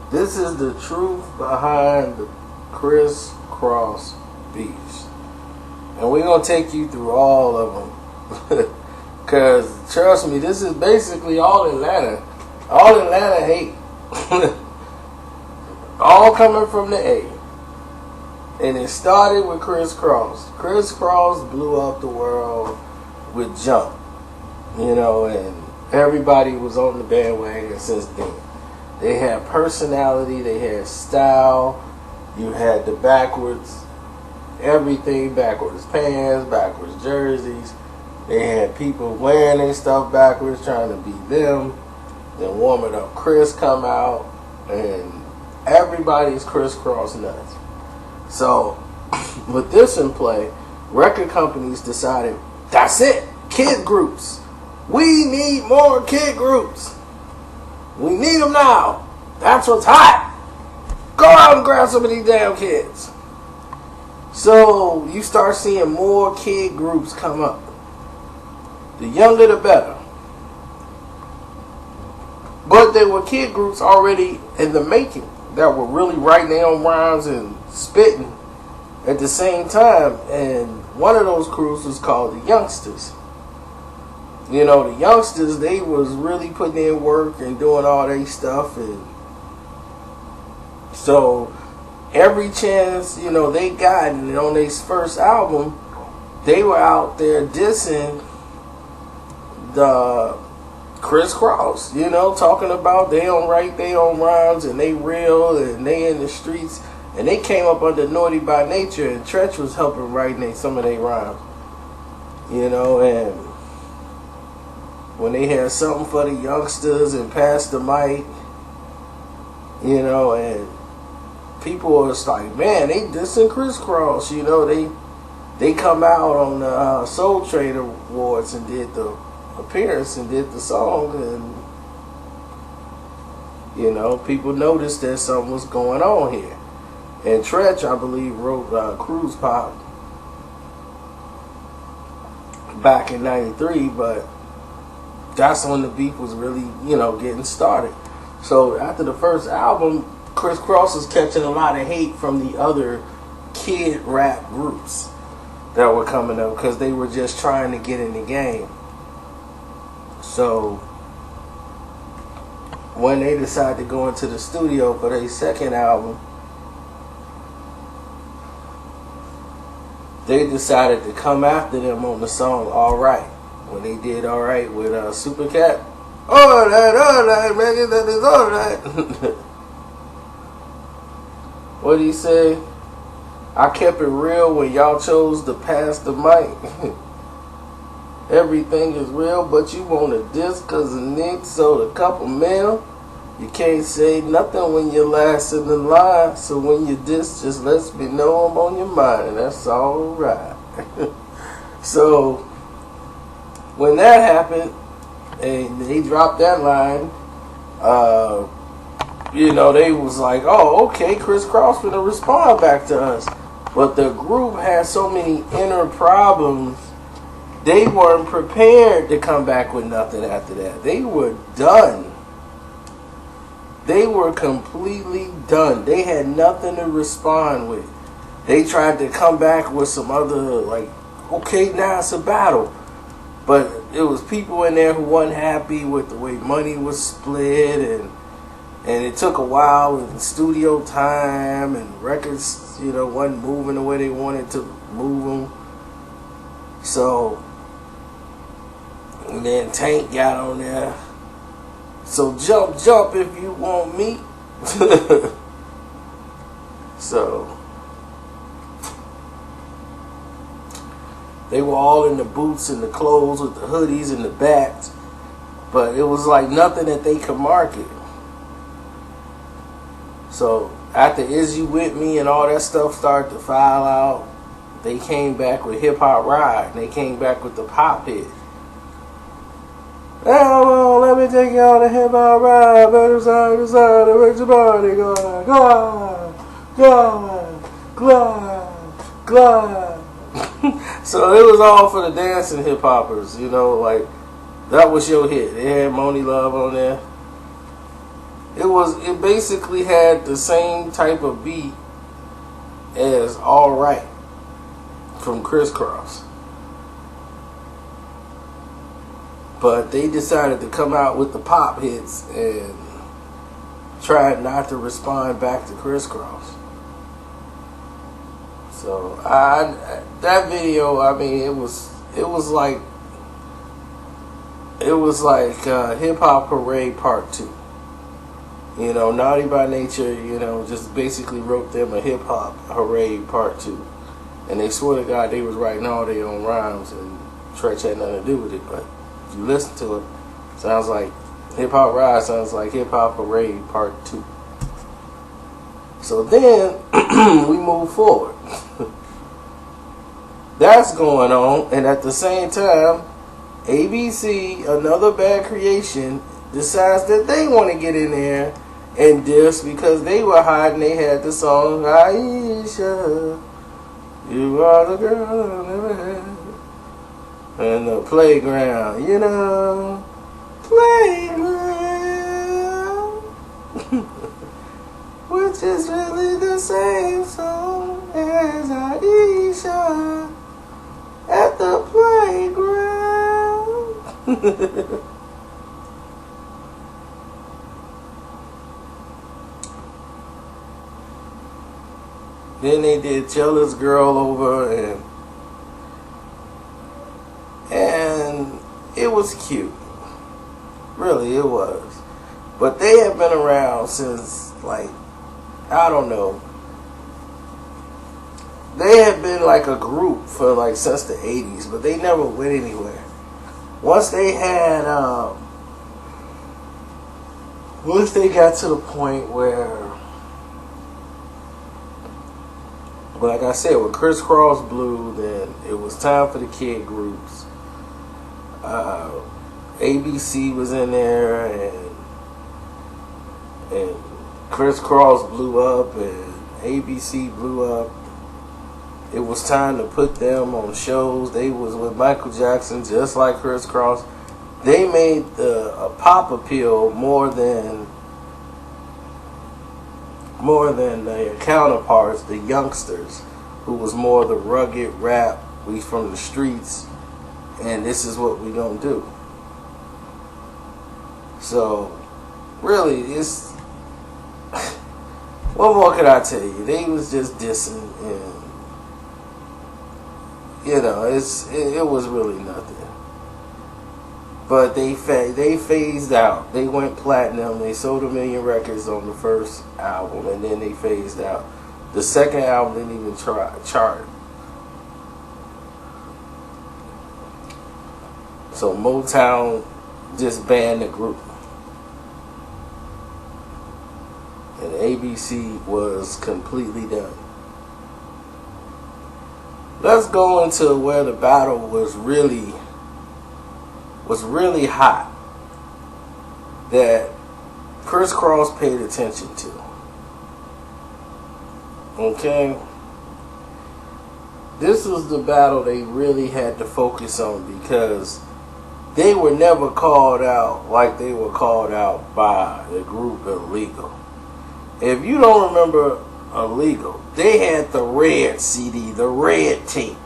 This is the truth behind the Kriss Kross beefs. And we're going to take you through all of them. Because, trust me, this is basically all Atlanta. All Atlanta hate. All coming from the A. And it started with Kriss Kross. Kriss Kross blew up the world with Jump. You know, and everybody was on the bandwagon since then. They had personality, they had style, you had the backwards, everything backwards, pants, backwards jerseys. They had people wearing their stuff backwards, trying to be them. Then Warming Up Chris come out, and everybody's Kriss Kross nuts. So, with this in play, record companies decided, that's it, kid groups. We need more kid groups. We need them now. That's what's hot. Go out and grab some of these damn kids. So you start seeing more kid groups come up. The younger the better. But there were kid groups already in the making that were really writing their own rhymes and spitting at the same time. And one of those crews was called the Youngstas. You know, the Youngsters, they was really putting in work and doing all their stuff. And so every chance, you know, they got, and on their first album, they were out there dissing the Kriss Kross, you know, talking about they don't write their own rhymes and they real and they in the streets. And they came up under Naughty by Nature, and Tretch was helping write some of their rhymes. You know, and when they had something for the Youngsters and Pass the Mic, you know, and people was like, man, they dissing Kriss Kross, you know, they come out on the Soul Train Awards and did the appearance and did the song, and, you know, people noticed that something was going on here. And Tretch, I believe, wrote Cruise Pop back in '93, but that's when the beef was really, you know, getting started. So after the first album, Kriss Kross was catching a lot of hate from the other kid rap groups that were coming up because they were just trying to get in the game. So when they decided to go into the studio for their second album, they decided to come after them on the song Alright. When they did Alright with Super Cat. Alright, man, that is alright. What did he say? I kept it real when y'all chose to pass the mic. Everything is real, but you want to diss cause the Nick sold a couple mil. You can't say nothing when you're last in the line. So when you diss, just let me know I'm on your mind, and that's alright. So when that happened, and they dropped that line, you know, they was like, oh, okay, Kriss Kross gonna respond back to us. But the group had so many inner problems, they weren't prepared to come back with nothing after that. They were done. They were completely done. They had nothing to respond with. They tried to come back with some other, like, okay, now it's a battle. But it was people in there who wasn't happy with the way money was split, and it took a while with studio time, and records, you know, wasn't moving the way they wanted to move them. So, and then Tank got on there. So jump if you want me. So they were all in the boots and the clothes with the hoodies and the bats, but it was like nothing that they could market. So after Is You With Me and all that stuff started to file out, they came back with Hip Hop Ride, and they came back with the pop hit. Oh, let me take you on a hip hop ride, better side to side, and make your body go, glide, glide, glide, glide. So it was all for the dancing hip hoppers, you know, like that was your hit. They had Moni Love on there, It basically had the same type of beat as Alright from Kriss Kross. But they decided to come out with the pop hits and tried not to respond back to Kriss Kross. So that video, I mean, it was like Hip Hop Parade Part 2. You know, Naughty by Nature, you know, just basically wrote them a Hip Hop Parade Part 2. And they swear to God they was writing all their own rhymes, and Tretch had nothing to do with it. But if you listen to it, sounds like Hip Hop Ride, sounds like Hip Hop Parade Part 2. So then we move forward. That's going on, and at the same time, ABC, another bad creation, decides that they want to get in there and diss because they were hiding. They had the song Aisha, you are the girl I never had, and the playground, you know, playground, which is really the same song as Aisha at the playground. Then they did Jealous Girl over, and it was cute. Really, it was. But they have been around since, like, I don't know. They have been like a group for like since the 80s, but they never went anywhere. Once they got to the point where, like I said, when Kriss Kross blew, then it was time for the kid groups. ABC was in there, and Kriss Kross blew up, and ABC blew up. It was time to put them on shows. They was with Michael Jackson, just like Kriss Kross. They made a pop appeal more than their counterparts, the Youngsters, who was more the rugged rap. We from the streets, and this is what we gonna do. So, really, it's what more could I tell you? They was just dissing, and you know, it was really nothing. But they phased out. They went platinum. They sold 1 million records on the first album, and then they phased out. The second album didn't even chart. So Motown just banned the group. And ABC was completely done. Let's go into where the battle was really hot, that Kriss Kross paid attention to. Okay? This was the battle they really had to focus on, because they were never called out like they were called out by the group Illegal. If you don't remember Illegal, they had the red CD, the red tape.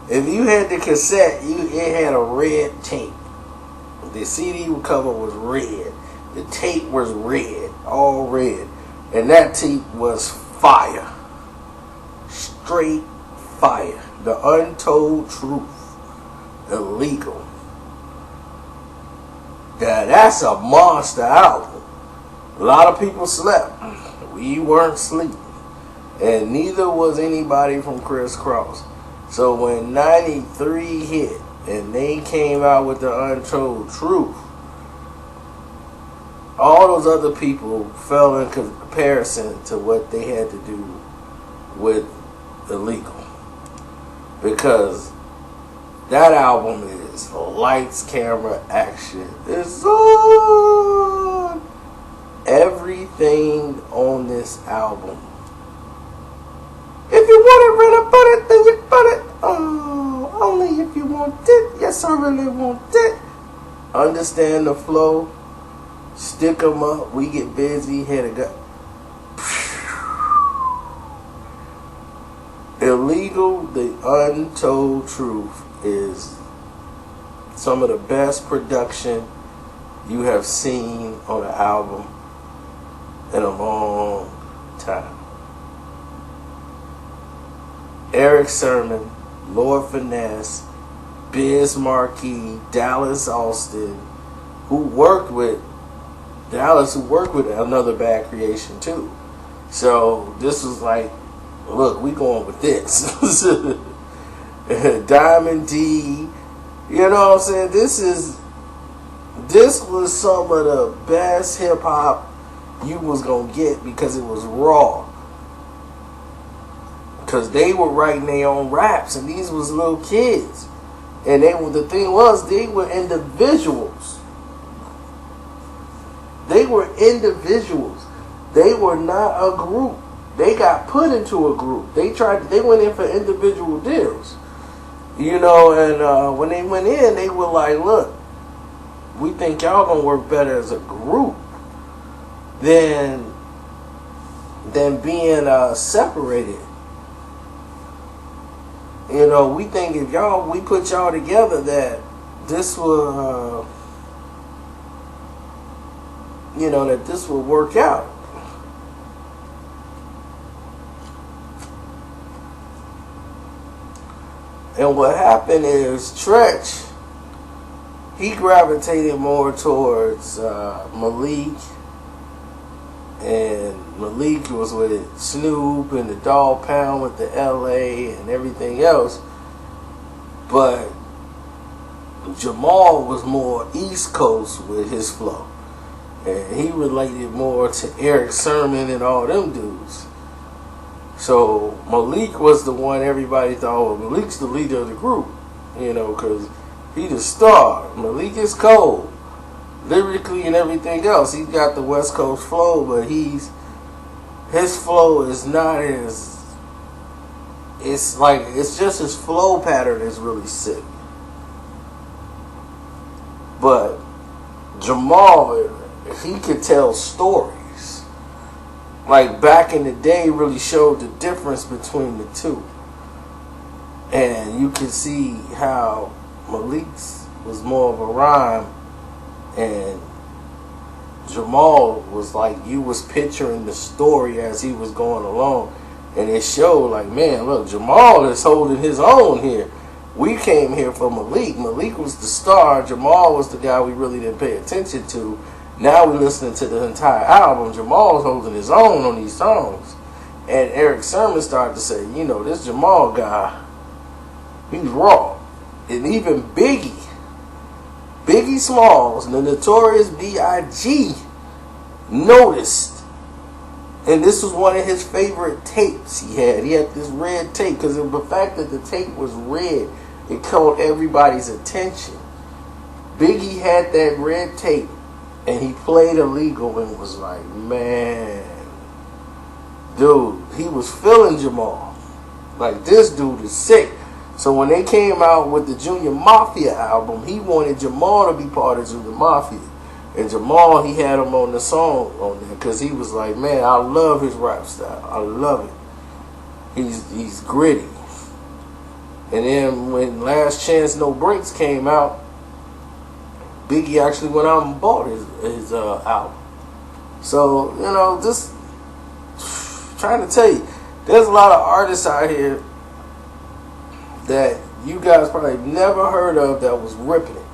If you had the cassette, it had a red tape. The CD cover was red. The tape was red, all red. And that tape was fire. Straight fire. The Untold Truth. Illegal. That's a monster album. A lot of people slept. We weren't sleeping. And neither was anybody from Kriss Kross. So when 93 hit and they came out with the Untold Truth, all those other people fell in comparison to what they had to do with Illegal. Because that album is lights, camera, action. It's on. Everything on this album. If you want it, really put it, then you put it. Oh, only if you want it. Yes, I really want it. Understand the flow. Stick 'em up, we get busy, had a gun. Illegal, the Untold Truth is some of the best production you have seen on an album in a long time. Eric Sermon, Lord Finesse, Biz Markie, Dallas Austin, who worked with Another Bad Creation too. So this was like, look, we going with this. Diamond D, you know what I'm saying? This was some of the best hip hop you was gonna get because it was raw. Because they were writing their own raps, and these was little kids, and the thing was they were individuals. They were individuals. They were not a group. They got put into a group. They went in for individual deals. You know, and when they went in, they were like, look, we think y'all gonna work better as a group than being separated. You know, we think if we put y'all together that this will, that this will work out. And what happened is Tretch, he gravitated more towards Malik, and Malik was with Snoop and the Dog Pound with the LA and everything else. But Jamal was more East Coast with his flow. And he related more to Eric Sermon and all them dudes. So Malik was the one everybody thought, well, Malik's the leader of the group, because he the star. Malik is cold, lyrically and everything else. He's got the West Coast flow, but his flow is not as, it's just his flow pattern is really sick. But Jamal, he could tell stories. Like back in the day, really showed the difference between the two. And you can see how Malik's was more of a rhyme, and Jamal was like, you was picturing the story as he was going along. And it showed like, man, look, Jamal is holding his own here. We came here for Malik. Malik was the star. Jamal was the guy we really didn't pay attention to. Now we're listening to the entire album. Jamal's holding his own on these songs. And Eric Sermon started to say, this Jamal guy, he's raw. And even Biggie Smalls, the Notorious B.I.G., noticed. And this was one of his favorite tapes he had. He had this red tape because of the fact that the tape was red, it caught everybody's attention. Biggie had that red tape. And he played Illegal and was like, man, dude, he was feeling Jamal. Like, this dude is sick. So when they came out with the Junior Mafia album, he wanted Jamal to be part of Junior Mafia. And Jamal, he had him on the song on there because he was like, man, I love his rap style. I love it. He's gritty. And then when Last Chance No Breaks came out, Biggie actually went out and bought his album. So, just trying to tell you, there's a lot of artists out here that you guys probably never heard of that was ripping it.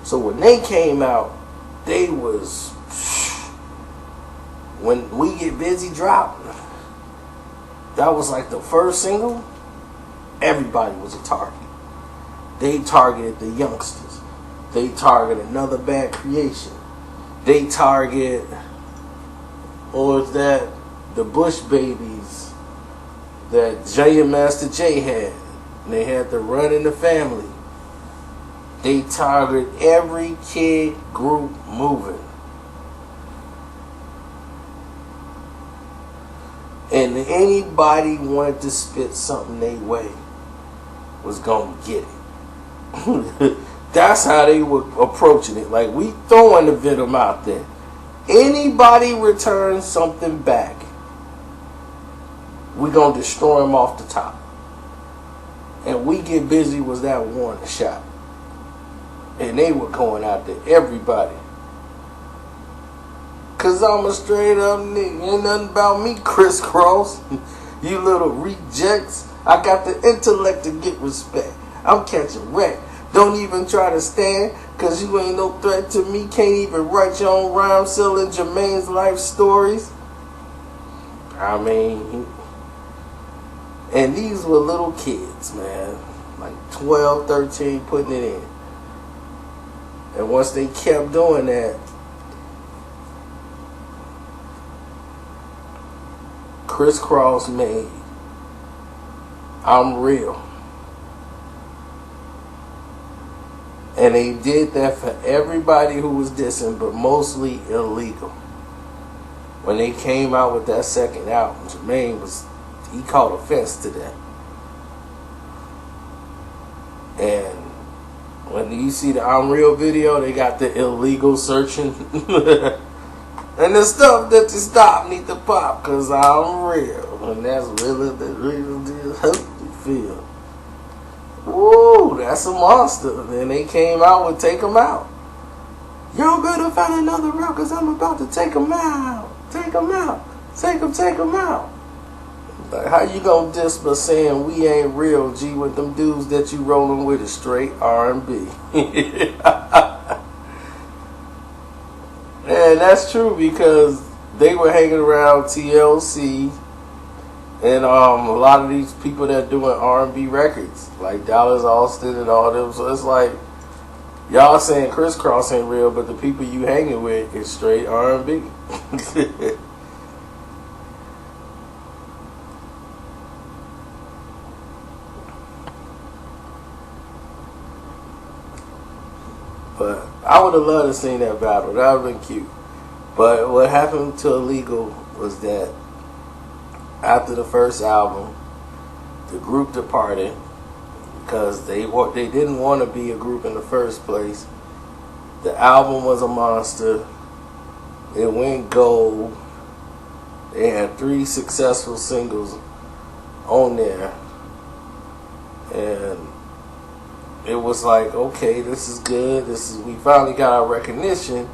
So when they came out, they was, when We Get Busy dropped, that was like the first single, everybody was a target. They targeted the Youngstas. They target Another Bad Creation. They target, the Bush Babies that Jay and Master J had. And they had the Run in the Family. They target every kid group moving. And anybody wanted to spit something their way was gonna get it. That's how they were approaching it. Like, we throwing the venom out there. Anybody returns something back, we gonna destroy them off the top. And We Get Busy was that warning shot. And they were going after everybody. Cause I'm a straight up nigga. Ain't nothing about me, Kriss Kross. You little rejects. I got the intellect to get respect. I'm catching wreck. Don't even try to stand, cause you ain't no threat to me. Can't even write your own rhyme selling Jermaine's life stories. I mean, and these were little kids, man. Like 12, 13, putting it in. And once they kept doing that, Kriss Kross made I'm Real. And they did that for everybody who was dissing, but mostly illegal. When they came out with that second album, Jermaine he caught offense to that. And when you see the I'm Real video, they got the illegal searching. And the stuff that you stop need to pop, cause I'm real. And that's really the real deal. How you feel? Woo, that's a monster. And they came out with Take 'Em Out. Y'all better find another route, cause I'm about to take 'em out. Take 'em out. Take 'em out. Like, how you gonna diss by saying we ain't real, G, with them dudes that you rolling with is straight R&B? And that's true, because they were hanging around TLC and a lot of these people that doing R&B records, like Dallas Austin and all them. So it's like, y'all saying Kriss Kross ain't real, but the people you hanging with is straight R&B. But I would have loved to see that battle. That would have been cute. But what happened to Illegal was that after the first album, the group departed because they didn't want to be a group in the first place. The album was a monster. It went gold. They had 3 successful singles on there. And it was like, okay, this is good. We finally got our recognition.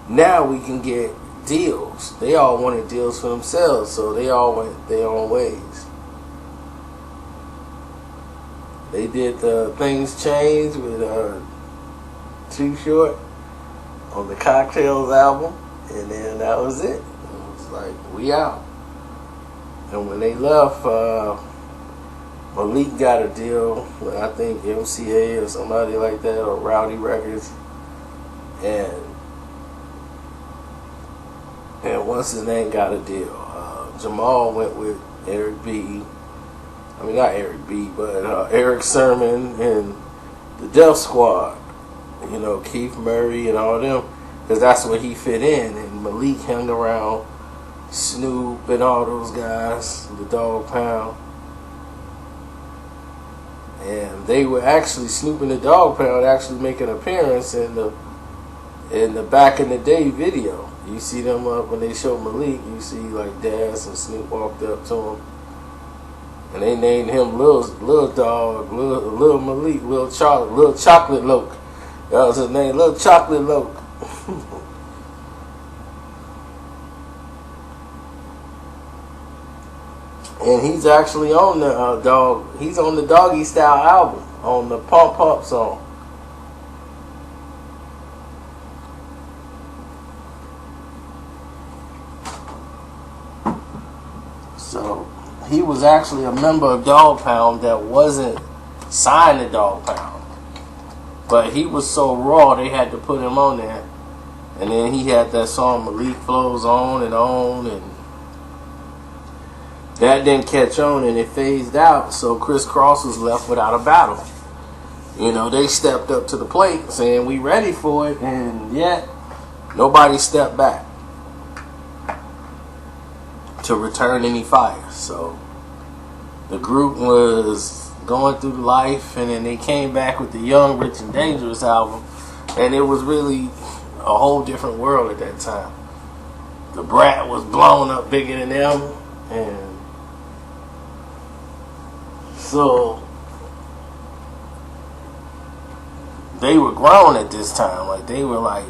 Now we can get deals. They all wanted deals for themselves, so they all went their own ways. They did the Things Change with Too Short on the Cocktails album, and then that was it. It was like, we out. And when they left, Malik got a deal with, I think, MCA or somebody like that, or Rowdy Records. And what's his name got a deal. Jamal went with Eric B. I mean, not Eric B, but Eric Sermon and the Def Squad. You know, Keith Murray and all them. Because that's where he fit in. And Malik hung around Snoop and all those guys, the Dog Pound. And they were actually, Snoop and the Dog Pound actually make an appearance in the Back in the Day video. You see them up when they show Malik, you see like Daz and Snoop walked up to him. And they named him Lil Dog, Lil Malik, Lil Chocolate Loke. That was his name, Lil Chocolate Loke. And he's actually on the he's on the Doggy Style album, on the Pump Pump song. So he was actually a member of Dog Pound that wasn't signed to Dog Pound. But he was so raw they had to put him on there. And then he had that song Malik Flows On, and that didn't catch on and it phased out, so Kriss Kross was left without a battle. You know, they stepped up to the plate saying we ready for it, and yet nobody stepped back to return any fire. So the group was going through life, and then they came back with the Young, Rich and Dangerous album, and it was really a whole different world at that time. the brat was blown up bigger than them, and so they were grown at this time. Like, they were like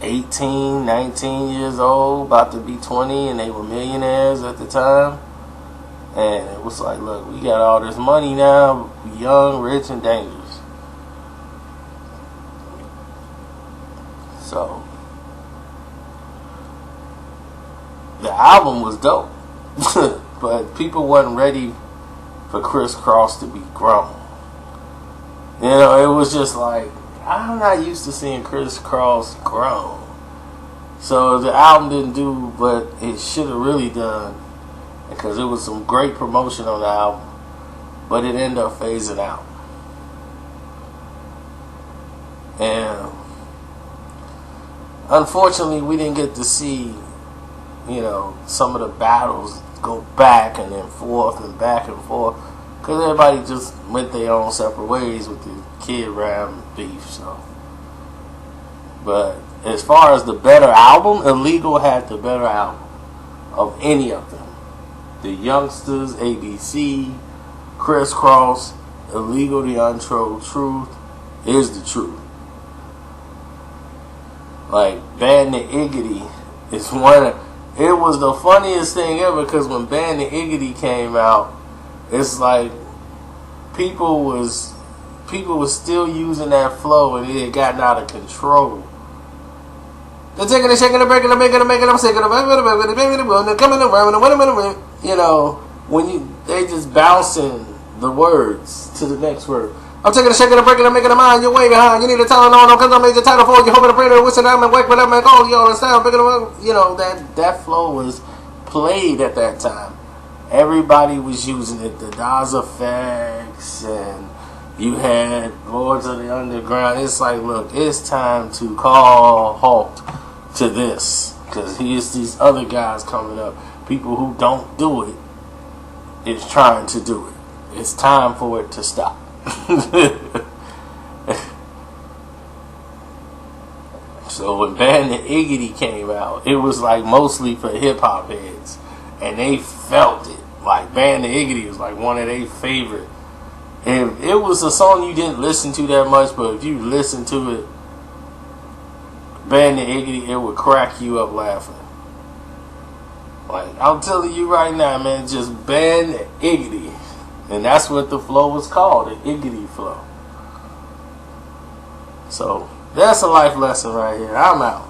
18, 19 years old, about to be 20, and they were millionaires at the time. And it was like, look, we got all this money now, we young, rich, and dangerous. So the album was dope, but people wasn't ready for Kriss Kross to be grown. You know, it was just like, I'm not used to seeing Kriss Kross grown. So the album didn't do what it should have really done, because it was some great promotion on the album, but it ended up phasing out. And unfortunately, we didn't get to see, you know, some of the battles go back and then forth and back and forth, because everybody just went their own separate ways with the Kid Ram beef. So, but as far as the better album, Illegal had the better album of any of them. The Youngstas, ABC, Kriss Kross, Illegal, The Untold Truth is the truth. Like, Band the Iggity is one of, it was the funniest thing ever, because when Band the Iggity came out, it's like people was still using that flow, and it had gotten out of control. They're taking it, shaking it, breaking it, making it, I'm sick of it, coming around, you know, when they just bouncing the words to the next word. I'm taking a shaking and breaking and making a mind. You're way behind. You need a talent on because I made your title for you. Hoping to pray to whistle down and wake, but I'm like, oh, y'all understand? You know, that flow was played at that time. Everybody was using it. The Daz Effects, and you had Lords of the Underground. It's like, look, it's time to call halt to this, because here's these other guys coming up. People who don't do it is trying to do it. It's time for it to stop. So when Band the Iggity came out, it was like mostly for hip hop heads, and they felt it. Like, Band the Iggity was like one of their favorite. And it was a song you didn't listen to that much, but if you listen to it, Band the Iggity, it would crack you up laughing. Like, I'm telling you right now, man, just Band the Iggity. And that's what the flow was called, the Iggity flow. So, that's a life lesson right here. I'm out.